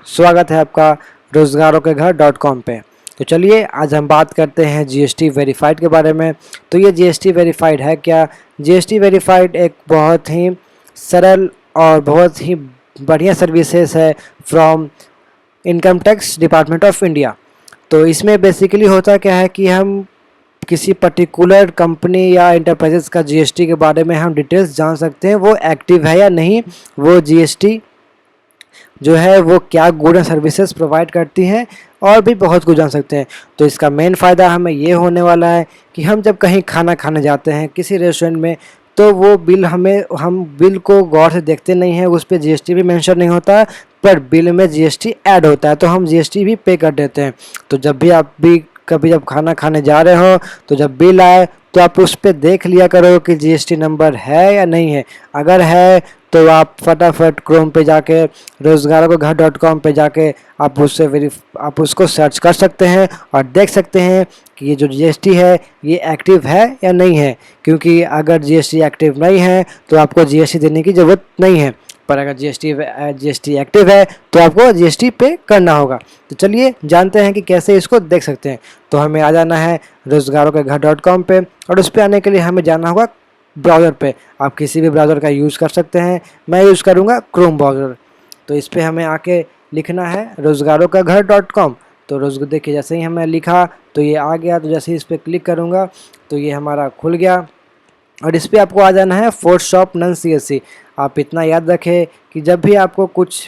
स्वागत है आपका रोज़गारों के घर .com पे। तो चलिए आज हम बात करते हैं जीएसटी वेरीफाइड के बारे में। तो ये जीएसटी वेरीफाइड है क्या? जीएसटी वेरीफाइड एक बहुत ही सरल और बहुत ही बढ़िया सर्विसेज है from income tax department of India. तो इसमें बेसिकली होता क्या है कि हम किसी पर्टिकुलर कंपनी या इंटरप्राइजेस का जीएसटी के बारे में हम डिटेल्स जान सकते हैं, वो एक्टिव है या नहीं, वो जीएसटी जो है वो क्या गुड एंड सर्विसेज प्रोवाइड करती हैं, और भी बहुत कुछ जान सकते हैं। तो इसका मेन फ़ायदा हमें ये होने वाला है कि हम जब कहीं खाना खाने जाते हैं किसी रेस्टोरेंट में, तो वो बिल हम बिल को गौर से देखते नहीं हैं, उस पर जीएसटी भी मेंशन नहीं होता है, पर बिल में जीएसटी ऐड होता है तो हम जीएसटी भी पे कर देते हैं। तो जब भी आप भी कभी जब खाना खाने जा रहे हो तो जब बिल आए तो आप उस पर देख लिया करो कि जीएसटी नंबर है या नहीं है। अगर है तो आप फटाफट क्रोम पे जाके रोज़गारों के घर .com पे जाके आप उसको सर्च कर सकते हैं और देख सकते हैं कि ये जो जीएसटी है ये एक्टिव है या नहीं है। क्योंकि अगर जीएसटी एक्टिव नहीं है तो आपको जीएसटी देने की ज़रूरत नहीं है, पर अगर जीएसटी एक्टिव है तो आपको जीएसटी पे करना होगा। तो चलिए जानते हैं कि कैसे इसको देख सकते हैं। तो हमें आ जाना है रोज़गारों के घर .com पे, और उस पर आने के लिए हमें जाना होगा ब्राउज़र पे। आप किसी भी ब्राउज़र का यूज़ कर सकते हैं, मैं यूज़ करूँगा क्रोम ब्राउज़र। तो इस पर हमें आके लिखना है रोज़गारों का घर .com। तो देखिए जैसे ही हमें लिखा तो ये आ गया। तो जैसे ही इस पर क्लिक करूँगा तो ये हमारा खुल गया, और इस पर आपको आ जाना है फोर्थ शॉप नन CSC। आप इतना याद रखें कि जब भी आपको कुछ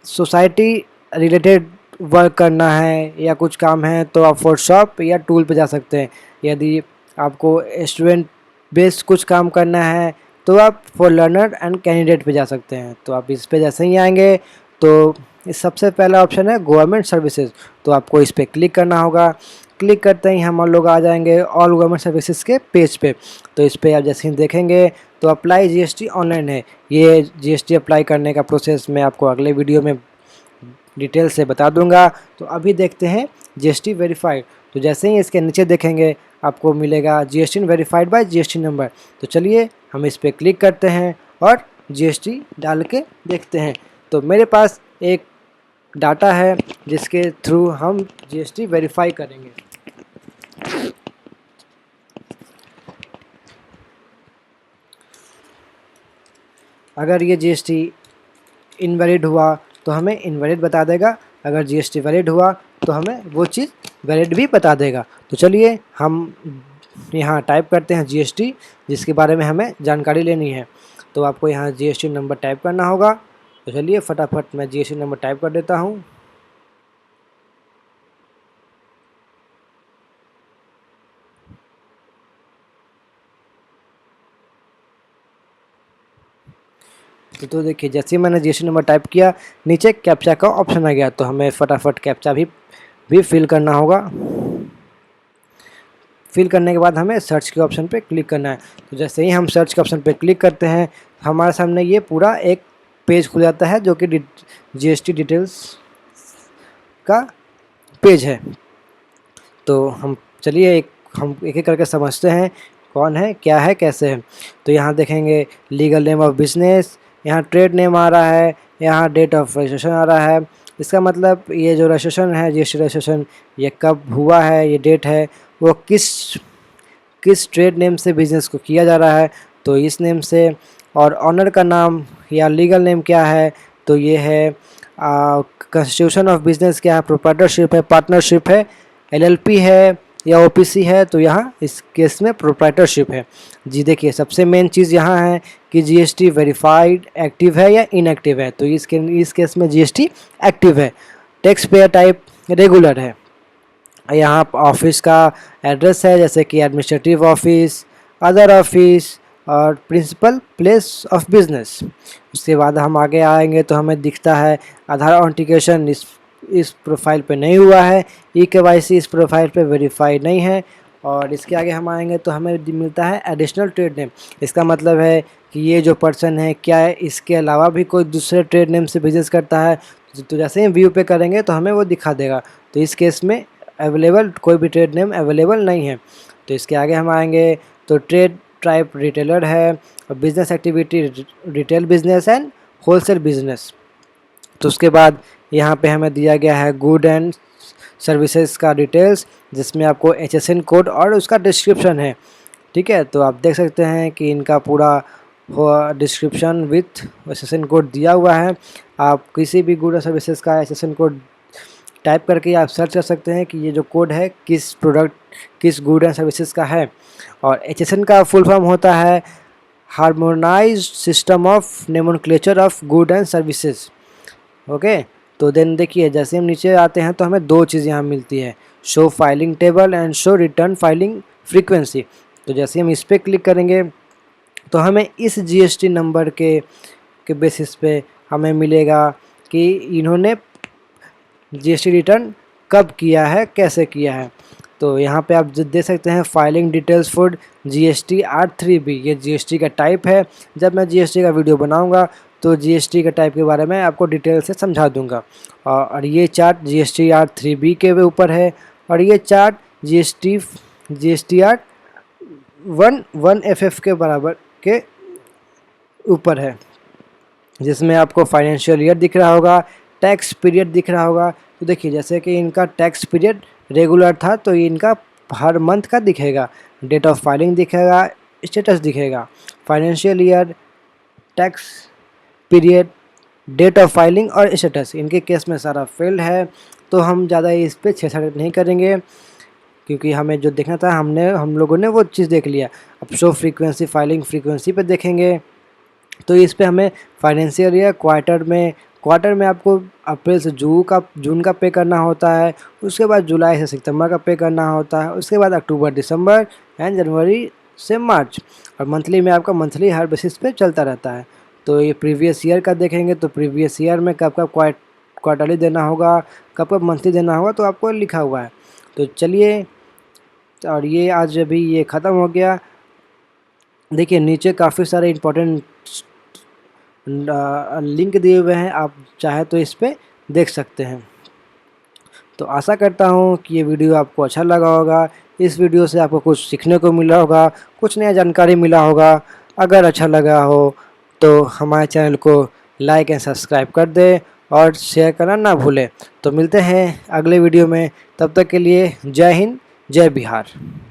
सोसाइटी रिलेटेड वर्क करना है या कुछ काम है तो आप फोटोशॉप या टूल पे जा सकते हैं। यदि आपको स्टूडेंट बेस्ड कुछ काम करना है तो आप फॉर लर्नर एंड कैंडिडेट पे जा सकते हैं। तो आप इस पे जैसे ही आएंगे तो इस सबसे पहला ऑप्शन है गवर्नमेंट सर्विसेज, तो आपको इस पर क्लिक करना होगा। क्लिक करते ही हम लोग आ जाएंगे ऑल गवर्नमेंट सर्विसेज के पेज पे। तो इस पर आप जैसे ही देखेंगे तो अप्लाई जीएसटी ऑनलाइन है। ये जीएसटी अप्लाई करने का प्रोसेस मैं आपको अगले वीडियो में डिटेल से बता दूंगा। तो अभी देखते हैं जीएसटी वेरीफाइड। तो जैसे ही इसके नीचे देखेंगे आपको मिलेगा GST verified bye GST number. तो चलिए हम इस पर क्लिक करते हैं और जीएसटी डाल के देखते हैं। तो मेरे पास एक डाटा है जिसके थ्रू हम जीएसटी वेरीफाई करेंगे। अगर ये जीएसटी इनवैलिड हुआ तो हमें इनवैलिड बता देगा, अगर जीएसटी वैलिड हुआ तो हमें वो चीज़ वैलिड भी बता देगा। तो चलिए हम यहाँ टाइप करते हैं जीएसटी, जिसके बारे में हमें जानकारी लेनी है। तो आपको यहाँ जीएसटी नंबर टाइप करना होगा। तो चलिए फटाफट मैं जीएसटी नंबर टाइप कर देता हूँ। तो देखिए जैसे ही मैंने जीएसटी नंबर टाइप किया नीचे कैप्चा का ऑप्शन आ गया, तो हमें फटाफट कैप्चा भी फिल करना होगा। फिल करने के बाद हमें सर्च के ऑप्शन पे क्लिक करना है। तो जैसे ही हम सर्च के ऑप्शन पे क्लिक करते हैं हमारे सामने ये पूरा एक पेज खुल जाता है जो कि जीएसटी डिटेल्स का पेज है। तो हम चलिए हम एक एक करके समझते हैं कौन है, क्या है, कैसे है। तो यहाँ देखेंगे लीगल नेम ऑफ बिजनेस, यहाँ ट्रेड नेम आ रहा है, यहाँ डेट ऑफ रजिस्ट्रेशन आ रहा है। इसका मतलब ये जो रजिस्ट्रेशन है जीएसटी रजिस्ट्रेशन ये कब हुआ है, ये डेट है, वो किस ट्रेड नेम से बिज़नेस को किया जा रहा है, तो इस नेम से। और ऑनर का नाम या लीगल नेम क्या है, तो ये है कंस्टिट्यूशन ऑफ बिजनेस क्या है, प्रोप्राइटरशिप है, पार्टनरशिप है, एलएलपी है या ओपीसी है, तो यहाँ इस केस में प्रोप्राइटरशिप है। जी देखिए सबसे मेन चीज़ यहाँ है कि जीएसटी वेरीफाइड एक्टिव है या इनएक्टिव है। तो इस केस में जीएसटी एक्टिव है। टैक्स पेयर टाइप रेगुलर है। यहाँ ऑफिस का एड्रेस है जैसे कि एडमिनिस्ट्रेटिव ऑफिस, अदर ऑफिस और प्रिंसिपल प्लेस ऑफ बिजनेस। उसके बाद हम आगे आएंगे तो हमें दिखता है आधार ऑथेंटिकेशन इस प्रोफाइल पे नहीं हुआ है, ई-केवाईसी इस प्रोफाइल पे वेरीफाई नहीं है। और इसके आगे हम आएंगे तो हमें मिलता है एडिशनल ट्रेड नेम। इसका मतलब है कि ये जो पर्सन है क्या इसके अलावा भी कोई दूसरे ट्रेड नेम से बिजनेस करता है। तो जैसे ही व्यू पे करेंगे तो हमें वो दिखा देगा। तो इस केस में अवेलेबल कोई भी ट्रेड नेम अवेलेबल नहीं है। तो इसके आगे हम आएंगे तो ट्रेड टाइप रिटेलर है और business activity retail business and wholesale business. तो उसके बाद यहाँ पे हमें दिया गया है गुड एंड सर्विसेज का डिटेल्स, जिसमें आपको HSN कोड और उसका डिस्क्रिप्शन है। ठीक है, तो आप देख सकते हैं कि इनका पूरा डिस्क्रिप्शन विथ HSN कोड दिया हुआ है। आप किसी भी गुड और सर्विसेज का HSN कोड टाइप करके आप सर्च कर सकते हैं कि ये जो कोड है किस प्रोडक्ट, किस गुड एंड सर्विसेज का है। और HSN का फुल फॉर्म होता है harmonised system of nomenclature of good and services. Okay, तो देन देखिए जैसे हम नीचे आते हैं तो हमें दो चीज़ यहाँ मिलती है, show filing table and show return filing frequency. तो जैसे हम इस पर क्लिक करेंगे तो हमें इस GST नंबर के बेसिस पे हमें मिलेगा कि इन्होंने GST रिटर्न कब किया है, कैसे किया है। तो यहाँ पे आप देख सकते हैं filing details for GST R3B, ये GST का टाइप है। जब मैं GST का वीडियो बनाऊंगा तो GST के टाइप के बारे में आपको डिटेल से समझा दूंगा। और ये चार्ट GST R3B के ऊपर है और ये चार्ट GST R1FF के बराबर के ऊपर है, जिसमें आपको फाइनेंशियल ईयर दिख रहा होगा, टैक्स पीरियड दिख रहा होगा। तो देखिए जैसे कि इनका टैक्स पीरियड रेगुलर था तो इनका हर मंथ का दिखेगा, डेट ऑफ फाइलिंग दिखेगा, स्टेटस दिखेगा, financial year, tax period, date of filing और स्टेटस। इनके केस में सारा फेल्ड है, तो हम ज़्यादा इस पर छेड़छाड़ नहीं करेंगे क्योंकि हमें जो देखना था हम लोगों ने वो चीज़ देख लिया। अब शो फ्रीक्वेंसी फाइलिंग फ्रीक्वेंसी पे देखेंगे तो इस पे हमें फाइनेंशियल ईयर क्वार्टर में आपको अप्रैल से जून का पे करना होता है, उसके बाद जुलाई से सितंबर का पे करना होता है, उसके बाद अक्टूबर दिसंबर एंड जनवरी से मार्च। और मंथली में आपका मंथली हर बेसिस पे चलता रहता है। तो ये प्रीवियस ईयर का देखेंगे तो प्रीवियस ईयर में कब कब क्वार्टरली देना होगा, कब कब मंथली देना होगा, तो आपको लिखा हुआ है। तो चलिए, और ये आज अभी ये ख़त्म हो गया। देखिए नीचे काफ़ी सारे इम्पोर्टेंट लिंक दिए हुए हैं, आप चाहे तो इस पे देख सकते हैं। तो आशा करता हूँ कि ये वीडियो आपको अच्छा लगा होगा। इस वीडियो से आपको कुछ सीखने को मिला होगा, कुछ नया जानकारी मिला होगा। अगर अच्छा लगा हो तो हमारे चैनल को लाइक एंड सब्सक्राइब कर दें और शेयर करना ना भूलें। तो मिलते हैं अगले वीडियो में, तब तक के लिए जय हिंद, जय बिहार।